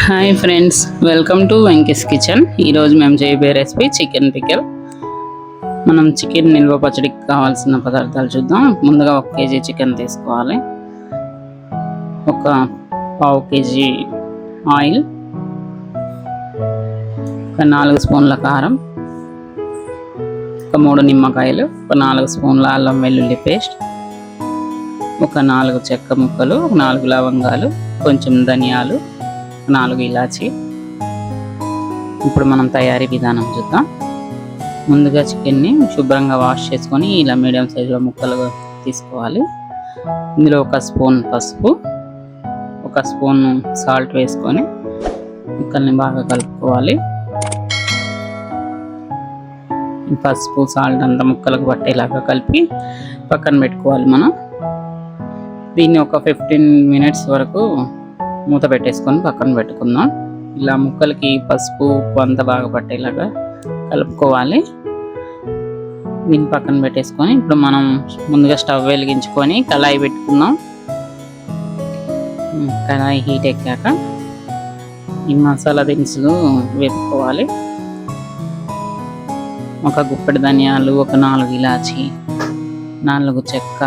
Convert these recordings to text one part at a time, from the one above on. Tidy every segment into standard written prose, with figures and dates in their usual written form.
Hi friends, welcome to Venky's kitchen. ఈరోజు మేము చేయబోయే రెసిపీ చికెన్ పికిల్. మనం చికెన్ నిల్వ పచ్చడికి కావాల్సిన పదార్థాలు చూద్దాం. ముందుగా 1 కేజీ చికెన్ తీసుకోవాలి, ఒక 1/2 కేజీ ఆయిల్, ఒక 4 స్పూన్ల కారం, ఒక 3 నిమ్మకాయలు, ఒక 4 స్పూన్ల అల్లం వెల్లుల్లి పేస్ట్, ఒక 4 చెక్క ముక్కలు, 4 లవంగాలు, కొంచెం ధనియాలు, 4 ఇలాచి. ఇప్పుడు మనం తయారీ విధానం చూద్దాం. ముందుగా చికెన్ని శుభ్రంగా వాష్ చేసుకొని ఇలా మీడియం సైజులో ముక్కలు తీసుకోవాలి. ఇందులో 1 స్పూన్ పసుపు, 1 స్పూన్ సాల్ట్ వేసుకొని ముక్కల్ని బాగా కలుపుకోవాలి. పసుపు సాల్ట్ అంతా ముక్కలకు పట్టేలాగా కలిపి పక్కన పెట్టుకోవాలి. మనం దీన్ని ఒక 15 మినిట్స్ వరకు మూత పెట్టేసుకొని పక్కన పెట్టుకుందాం. ఇలా ముక్కలకి పసుపు ఉప్పు అంతా బాగా పట్టేలాగా కలుపుకోవాలి. దీన్ని పక్కన పెట్టేసుకొని ఇప్పుడు మనం ముందుగా స్టవ్ వెలిగించుకొని కళాయి పెట్టుకుందాం. కళాయి హీట్ ఎక్కాక ఈ మసాలా దినుసులు వేపుకోవాలి. ఒక గుప్పెడు ధనియాలు, ఒక 4 ఇలాచి, 4 చెక్క,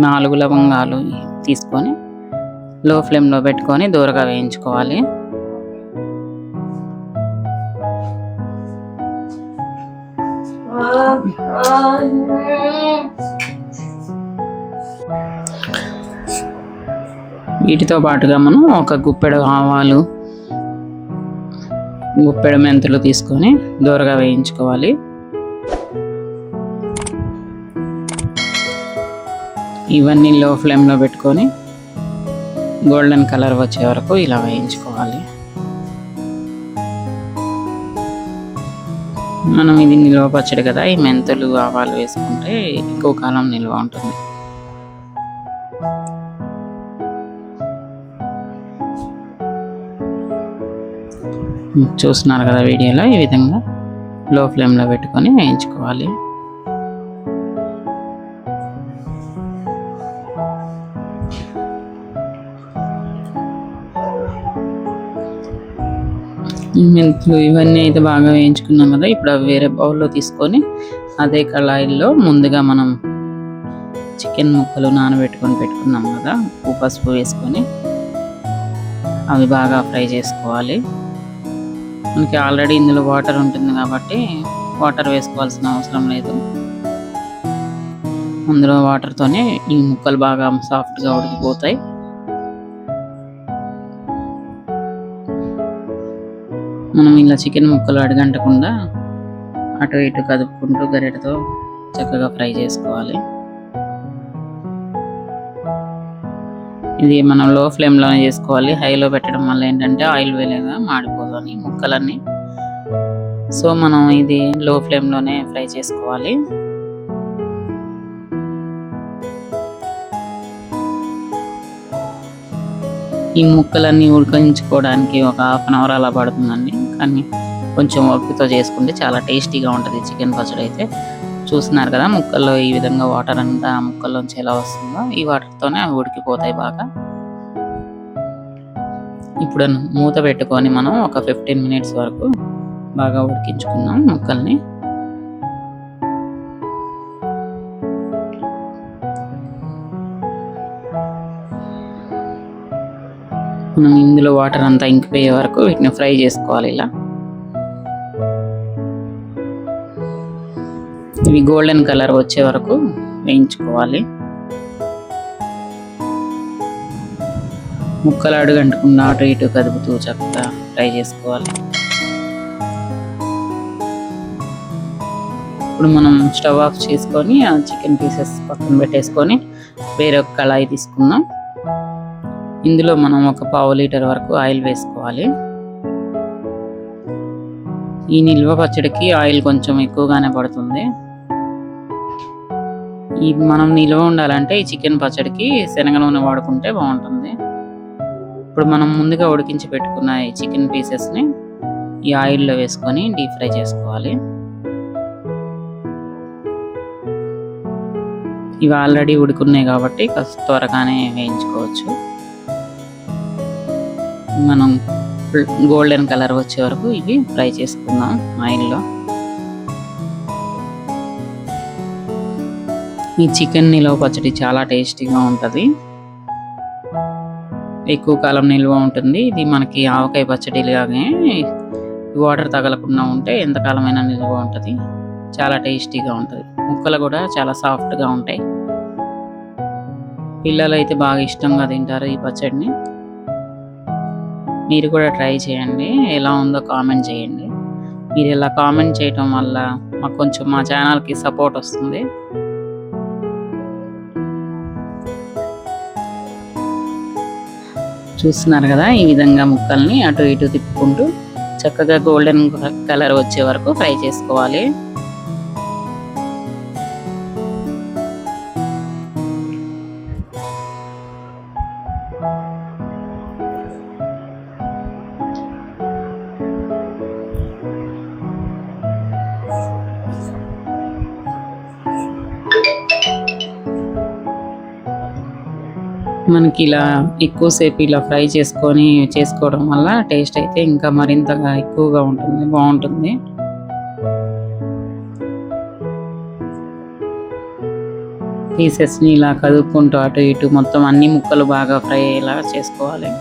4 లవంగాలు తీసుకొని లో ఫ్లేమ్లో పెట్టుకొని దూరగా వేయించుకోవాలి. వీటితో పాటుగా మనం ఒక గుప్పెడు ఆవాలు, గుప్పెడు మెంతులు తీసుకొని దూరగా వేయించుకోవాలి. ఇవన్నీ లో ఫ్లేమ్లో పెట్టుకొని గోల్డెన్ కలర్ వచ్చే వరకు ఇలా వేయించుకోవాలి. మనం ఇది నిల్వ పచ్చడి కదా, ఈ మెంతులు ఆవాలు వేసుకుంటే ఎక్కువ కాలం నిల్వ ఉంటుంది. చూస్తున్నారు కదా వీడియోలో, ఈ విధంగా లో ఫ్లేమ్లో పెట్టుకొని వేయించుకోవాలి. మెంతులు ఇవన్నీ అయితే బాగా వేయించుకున్నాం కదా. ఇప్పుడు అవి వేరే బౌల్లో తీసుకొని అదే కళాయిల్లో ముందుగా మనం చికెన్ ముక్కలు నానబెట్టుకొని పెట్టుకున్నాం కదా, ఉప్పు పసుపు వేసుకొని అవి బాగా ఫ్రై చేసుకోవాలి. మనకి ఆల్రెడీ ఇందులో వాటర్ ఉంటుంది కాబట్టి వాటర్ వేసుకోవాల్సిన అవసరం లేదు. అందులో వాటర్తోనే ఈ ముక్కలు బాగా సాఫ్ట్గా ఉడికిపోతాయి. మనం ఇలా చికెన్ ముక్కలు అడగంటకుండా అటు ఇటు కదుపుకుంటూ గరిటెతో చక్కగా ఫ్రై చేసుకోవాలి. ఇది మనం లో ఫ్లేమ్లోనే చేసుకోవాలి. హైలో పెట్టడం వల్ల ఏంటంటే ఆయిల్ వేలేగా మాడిపోతుంది ముక్కలన్నీ. సో మనం ఇది లో ఫ్లేమ్లోనే ఫ్రై చేసుకోవాలి. ఈ ముక్కలన్నీ ఉడికించుకోవడానికి ఒక 1/2 అవర్ అలా పడుతుందండి. కానీ కొంచెం ఓపికతో చేసుకుంటే చాలా టేస్టీగా ఉంటుంది చికెన్ పచ్చడి అయితే. చూస్తున్నారు కదా ముక్కల్లో ఈ విధంగా వాటర్ అంతా ముక్కల్లోంచి ఎలా వస్తుందో, ఈ వాటర్తోనే అవి ఉడికిపోతాయి బాగా. ఇప్పుడు మూత పెట్టుకొని మనం ఒక 15 మినిట్స్ వరకు బాగా ఉడికించుకున్నాం ముక్కల్ని. మనం ఇందులో వాటర్ అంతా ఇంకిపోయే వరకు వీటిని ఫ్రై చేసుకోవాలి. ఇలా ఇవి గోల్డెన్ కలర్ వచ్చే వరకు వేయించుకోవాలి. ముక్కలు అడుగంటకుండా అటు ఇటు కదుపుతూ చక్కగా ఫ్రై చేసుకోవాలి. ఇప్పుడు మనం స్టవ్ ఆఫ్ చేసుకొని ఆ చికెన్ పీసెస్ పక్కన పెట్టేసుకొని వేరొక కళాయి తీసుకుందాం. ఇందులో మనం ఒక 1/2 లీటర్ వరకు ఆయిల్ వేసుకోవాలి. ఈ నిల్వ పచ్చడికి ఆయిల్ కొంచెం ఎక్కువగానే పడుతుంది. ఈ మనం నిల్వ ఉండాలంటే ఈ చికెన్ పచ్చడికి శనగ నూనె వాడుకుంటే బాగుంటుంది. ఇప్పుడు మనం ముందుగా ఉడికించి పెట్టుకున్న ఈ చికెన్ పీసెస్ని ఈ ఆయిల్లో వేసుకొని డీప్ ఫ్రై చేసుకోవాలి. ఇవి ఆల్రెడీ ఉడుకున్నాయి కాబట్టి కాస్త త్వరగానే వేయించుకోవచ్చు. మనం గోల్డెన్ కలర్ వచ్చే వరకు ఇవి ఫ్రై చేసుకుందాం ఆయిల్లో. ఈ చికెన్ నిలవ పచ్చడి చాలా టేస్టీగా ఉంటుంది, ఎక్కువ కాలం నిల్వ ఉంటుంది. ఇది మనకి ఆవకాయ పచ్చడిలాగే వాటర్ తగలకుండా ఉంటే ఎంతకాలమైనా నిల్వ ఉంటుంది. చాలా టేస్టీగా ఉంటుంది. ముక్కలు కూడా చాలా సాఫ్ట్గా ఉంటాయి. పిల్లలు అయితే బాగా ఇష్టంగా తింటారు ఈ పచ్చడిని. మీరు కూడా ట్రై చేయండి, ఎలా ఉందో కామెంట్ చేయండి. మీరు ఇలా కామెంట్ చేయటం వల్ల మాకు కొంచెం మా ఛానల్కి సపోర్ట్ వస్తుంది. చూస్తున్నారు కదా, ఈ విధంగా ముక్కల్ని అటు ఇటు తిప్పుకుంటూ చక్కగా గోల్డెన్ కలర్ వచ్చే వరకు ఫ్రై చేసుకోవాలి. మనకి ఇలా ఎక్కువసేపు ఇలా ఫ్రై చేసుకోవడం వల్ల టేస్ట్ అయితే ఇంకా మరింతగా ఎక్కువగా ఉంటుంది, బాగుంటుంది. పీసెస్ని ఇలా కదుపుకుంటూ అటు ఇటు మొత్తం అన్ని ముక్కలు బాగా ఫ్రై అయ్యేలా చేసుకోవాలి.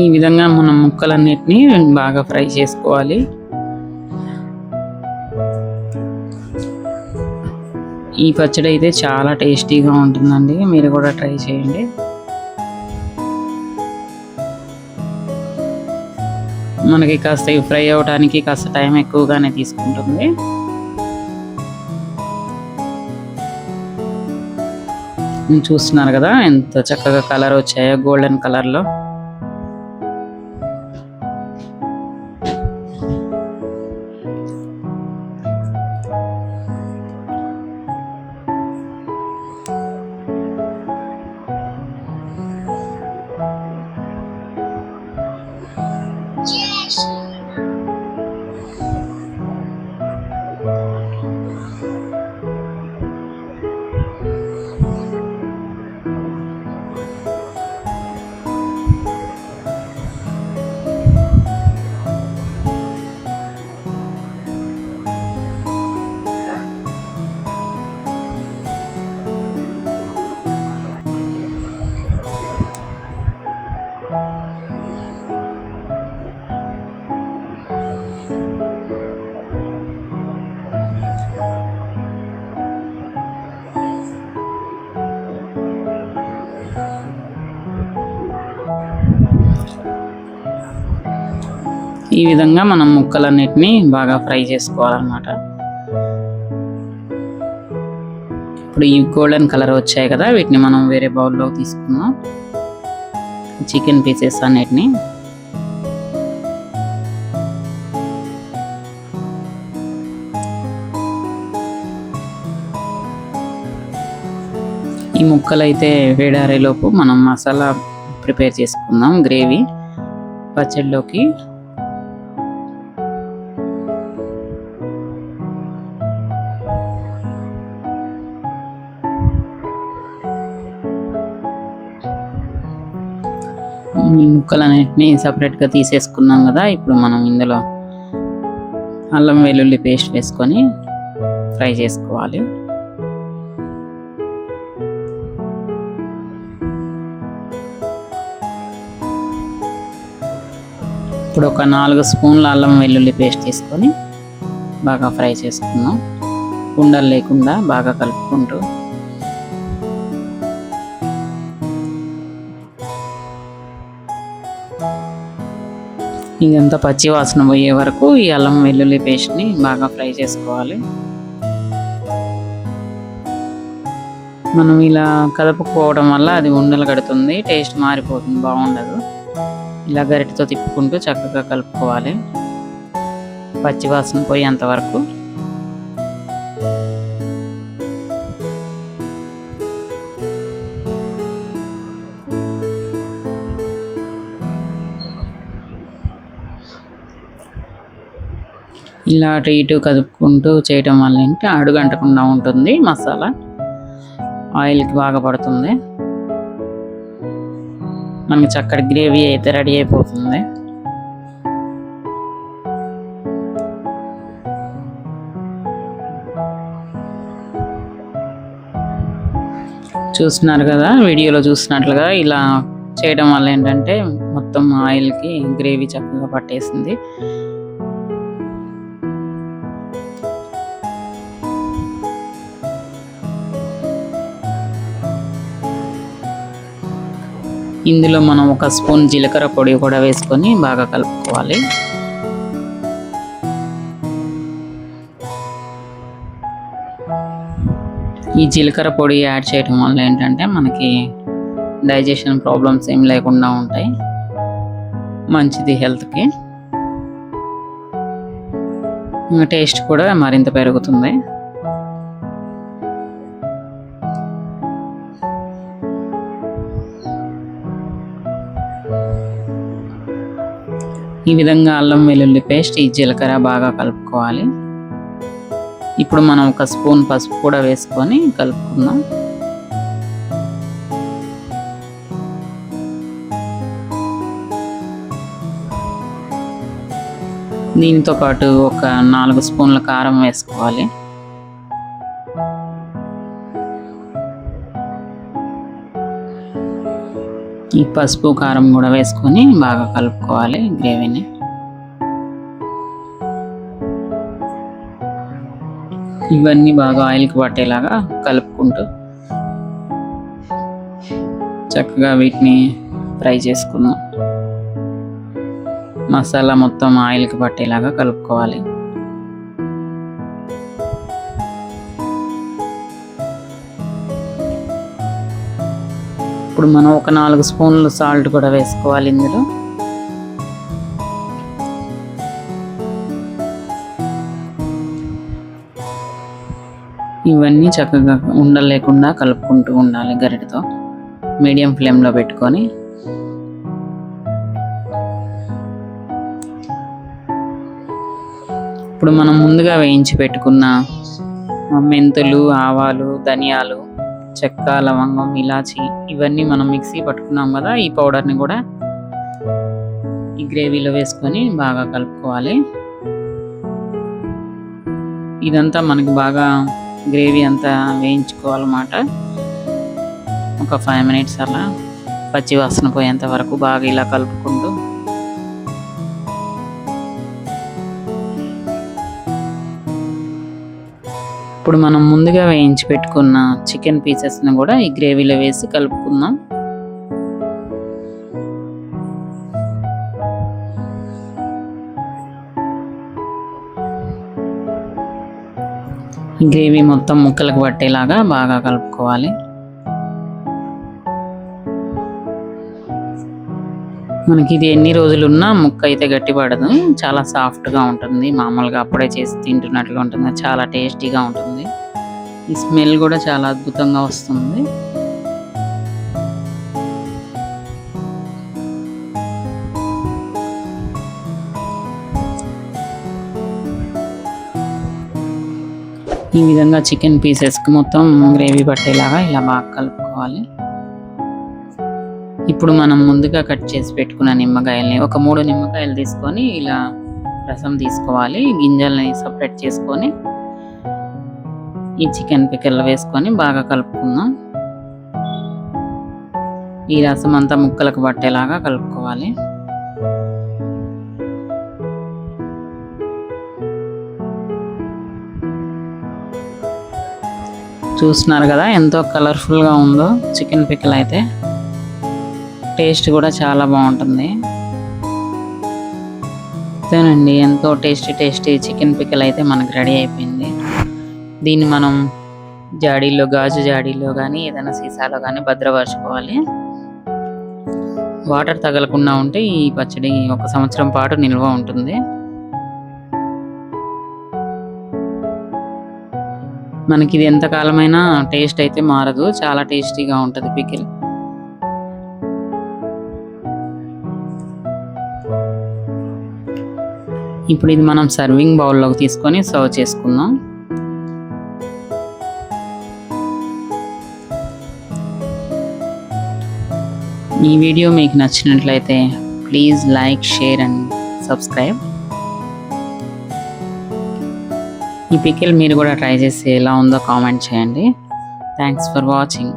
ఈ విధంగా మనం ముక్కలన్నిటినీ బాగా ఫ్రై చేసుకోవాలి. ఈ పచ్చడి అయితే చాలా టేస్టీగా ఉంటుందండి, మీరు కూడా ట్రై చేయండి. మనకి కాస్త ఫ్రై అవడానికి కాస్త టైం ఎక్కువగానే తీసుకుంటుంది. చూస్తున్నారు కదా ఎంత చక్కగా కలర్ వచ్చాయో, గోల్డెన్ కలర్లో. ఈ విధంగా మనం ముక్కలన్నిటినీ బాగా ఫ్రై చేసుకోవాలన్నమాట. ఇప్పుడు ఈ గోల్డెన్ కలర్ వచ్చాయి కదా, వీటిని మనం వేరే బౌల్లో తీసుకుందాం. చికెన్ పీసెస్ అన్నిటిని ఈ ముక్కలు అయితే వేడారేలోపు మనం మసాలా ప్రిపేర్ చేసుకుందాం. గ్రేవీ పచ్చడిలోకి ఈ ముక్కలన్నిటిని సపరేట్గా తీసేసుకున్నాం కదా. ఇప్పుడు మనం ఇందులో అల్లం వెల్లుల్లి పేస్ట్ వేసుకొని ఫ్రై చేసుకోవాలి. ఇప్పుడు ఒక 4 స్పూన్ల అల్లం వెల్లుల్లి పేస్ట్ తీసుకొని బాగా ఫ్రై చేసుకుందాం. ఉండలు లేకుండా బాగా కలుపుకుంటూ ఇదంతా పచ్చి వాసన పోయే వరకు ఈ అల్లం వెల్లుల్లి పేస్ట్ని బాగా ఫ్రై చేసుకోవాలి. మనం ఇలా కలుపుకోవడం వల్ల అది ఉండలు కడుతుంది, టేస్ట్ మారిపోతుంది, బాగుండదు. ఇలా గరిటెతో తిప్పుకుంటూ చక్కగా కలుపుకోవాలి పచ్చివాసన పోయేంత వరకు. ఇలా అటు ఇటు కదుపుకుంటూ చేయటం వల్ల ఏంటి అడుగంటకుండా ఉంటుంది, మసాలా ఆయిల్కి బాగా పడుతుంది, మనకి చక్కటి గ్రేవీ అయితే రెడీ అయిపోతుంది. చూస్తున్నారు కదా, వీడియోలో చూసినట్లుగా ఇలా చేయడం వల్ల ఏంటంటే మొత్తం ఆయిల్కి గ్రేవీ చక్కగా పట్టేసింది. ఇందులో మనం 1 స్పూన్ జీలకర్ర పొడి కూడా వేసుకొని బాగా కలుపుకోవాలి. ఈ జీలకర్ర పొడి యాడ్ చేయడం వల్ల ఏంటంటే మనకి డైజెషన్ ప్రాబ్లమ్స్ ఏం లేకుండా ఉంటాయి, మంచిది హెల్త్కి, టేస్ట్ కూడా మరింత పెరుగుతుంది. ఈ విధంగా అల్లం వెల్లుల్లి పేస్ట్, ఈ జీలకర్ర బాగా కలుపుకోవాలి. ఇప్పుడు మనం 1 స్పూన్ పసుపు కూడా వేసుకొని కలుపుకుందాం. దీనితో పాటు 4 స్పూన్ల కారం వేసుకోవాలి. ఈ పసుపు కారం కూడా వేసుకొని బాగా కలుపుకోవాలి గ్రేవీని. ఇవన్నీ బాగా ఆయిల్కి పట్టేలాగా కలుపుకుంటూ చక్కగా వీటిని ఫ్రై చేసుకుందాం. మసాలా మొత్తం ఆయిల్కి పట్టేలాగా కలుపుకోవాలి. ఇప్పుడు మనం 4 స్పూన్లు సాల్ట్ కూడా వేసుకోవాలి ఇందులో. ఇవన్నీ చక్కగా ఉండలేకుండా కలుపుకుంటూ ఉండాలి గరిటెతో, మీడియం ఫ్లేమ్లో పెట్టుకొని. ఇప్పుడు మనం ముందుగా వేయించి పెట్టుకున్న మెంతులు, ఆవాలు, ధనియాలు, చెక్క, లవంగం, ఇలాచి ఇవన్నీ మనం మిక్సీ పట్టుకున్నాం కదా, ఈ పౌడర్ని కూడా ఈ గ్రేవీలో వేసుకొని బాగా కలుపుకోవాలి. ఇదంతా మనకి బాగా గ్రేవీ అంతా వేయించుకోవాలన్నమాట. ఒక 5 మినిట్స్ అలా పచ్చి వాసన పోయేంత వరకు బాగా ఇలా కలుపుకుంటూ ఇప్పుడు మనం ముందుగా వేయించి పెట్టుకున్న చికెన్ పీసెస్ని కూడా ఈ గ్రేవీలో వేసి కలుపుకుందాం. గ్రేవీ మొత్తం ముక్కలకు పట్టేలాగా బాగా కలుపుకోవాలి. మనకి ఇది ఎన్ని రోజులున్నా ముక్క అయితే గట్టిపడదు, చాలా సాఫ్ట్గా ఉంటుంది, మామూలుగా అప్పుడే చేసి తింటున్నట్లుగా ఉంటుంది, చాలా టేస్టీగా ఉంటుంది. ఈ స్మెల్ కూడా చాలా అద్భుతంగా వస్తుంది. ఈ విధంగా చికెన్ పీసెస్కి మొత్తం గ్రేవీ పట్టేలాగా ఇలా బాగా కలుపుకోవాలి. ఇప్పుడు మనం ముందుగా కట్ చేసి పెట్టుకున్న నిమ్మకాయల్ని 3 నిమ్మకాయలు తీసుకొని ఇలా రసం తీసుకోవాలి. గింజల్ని సపరేట్ చేసుకొని ఈ చికెన్ పిక్కల్లో వేసుకొని బాగా కలుపుకుందాం. ఈ రసం అంతా ముక్కలకు పట్టేలాగా కలుపుకోవాలి. చూస్తున్నారు కదా ఎంతో కలర్ఫుల్గా ఉందో చికెన్ పిక్కల్ అయితే, టేస్ట్ కూడా చాలా బాగుంటుంది. అంతేనండి, ఎంతో టేస్టీ చికెన్ పిక్కల్ అయితే మనకు రెడీ అయిపోయింది. దీన్ని మనం జాడీలో, గాజు జాడీలో కానీ ఏదైనా సీసాలో కానీ భద్రపరచుకోవాలి. వాటర్ తగలకుండా ఉంటే ఈ పచ్చడి 1 సంవత్సరం పాటు నిల్వ ఉంటుంది. మనకి ఇది ఎంత కాలమైనా టేస్ట్ అయితే మారదు. చాలా టేస్టీగా ఉంటుంది పికిల్. ఇప్పుడు ఇది మనం సర్వింగ్ బౌల్లోకి తీసుకొని సర్వ్ చేసుకుందాం. ఈ వీడియో మీకు నచ్చినట్లయితే please like, share and subscribe. ఈ పికిల్ మీరు కూడా ట్రై చేసి ఎలా ఉందో కామెంట్ చేయండి. Thanks for watching.